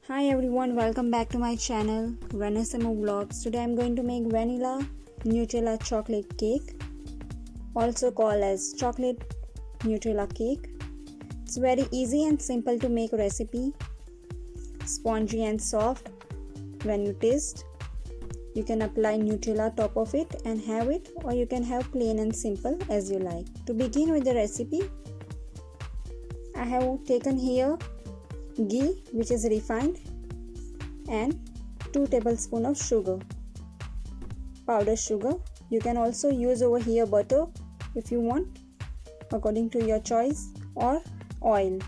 Hi everyone, welcome back to my channel RENASAMO vlogs. Today I'm going to make vanilla Nutella chocolate cake, also called as chocolate Nutella cake. It's very easy and simple to make recipe, spongy and soft. When you taste, you can apply Nutella top of it and have it, or you can have plain and simple as you like. To begin with the recipe, I have taken here ghee, which is refined, and 2 tablespoons of sugar, powdered sugar. You can also use over here butter if you want, according to your choice, or oil.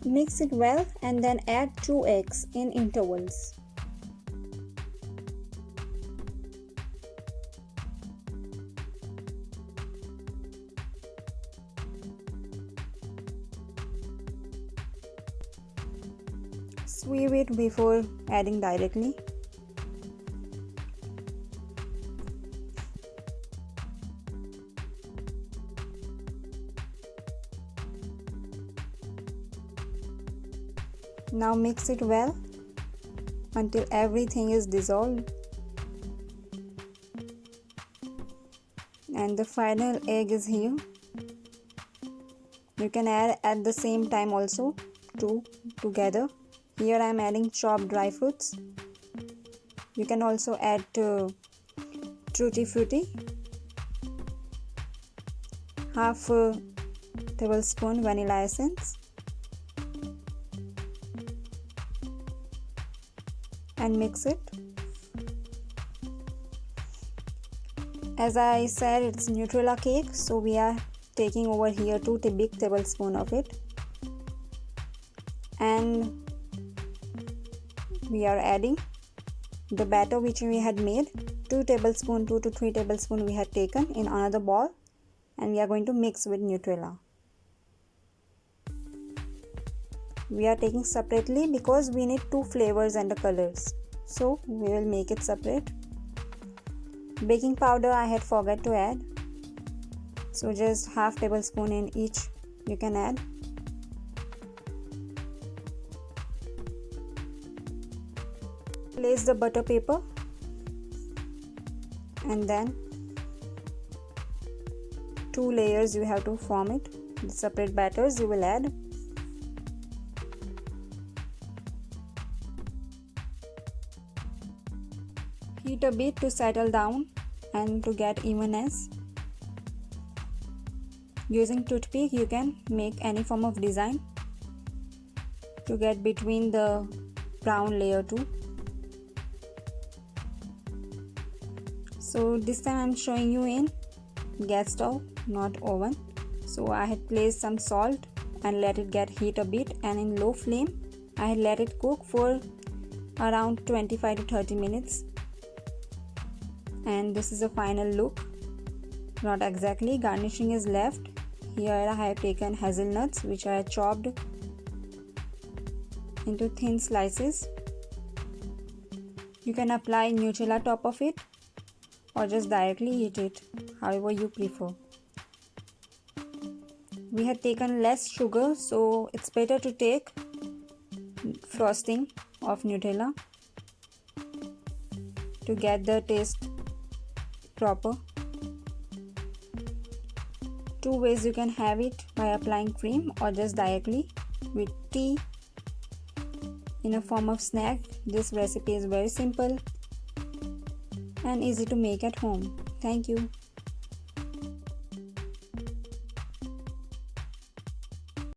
Mix it well and then add 2 eggs in intervals. Sweep it before adding directly. Now mix it well until everything is dissolved. And the final egg is here. You can add at the same time also together. Here I am adding chopped dry fruits. You can also add tutti frutti, half a tablespoon vanilla essence, and mix it. As I said, it's Nutella cake, so we are taking over here 2 big tablespoons of it, and we are adding the batter which we had made. 2 to 3 tablespoons we had taken in another bowl, and we are going to mix with Nutella. We are taking separately because we need 2 flavors and the colors, so we will make it separate. Baking powder I had forgot to add, so just half tablespoon in each you can add. Place the butter paper and then 2 layers you have to form it. The separate batters you will add. Heat a bit to settle down and to get evenness. Using toothpick you can make any form of design to get between the brown layer too. So this time I am showing you in gas stove, not oven. So I had placed some salt and let it get heat a bit, and in low flame I had let it cook for around 25 to 30 minutes. And this is a final look. Not exactly, garnishing is left. Here I have taken hazelnuts which I have chopped into thin slices. You can apply Nutella top of it, or just directly eat it, however you prefer. We had taken less sugar, so it's better to take frosting of Nutella to get the taste proper. 2 ways you can have it: by applying cream or just directly with tea in a form of snack. This recipe is very simple and easy to make at home. Thank you.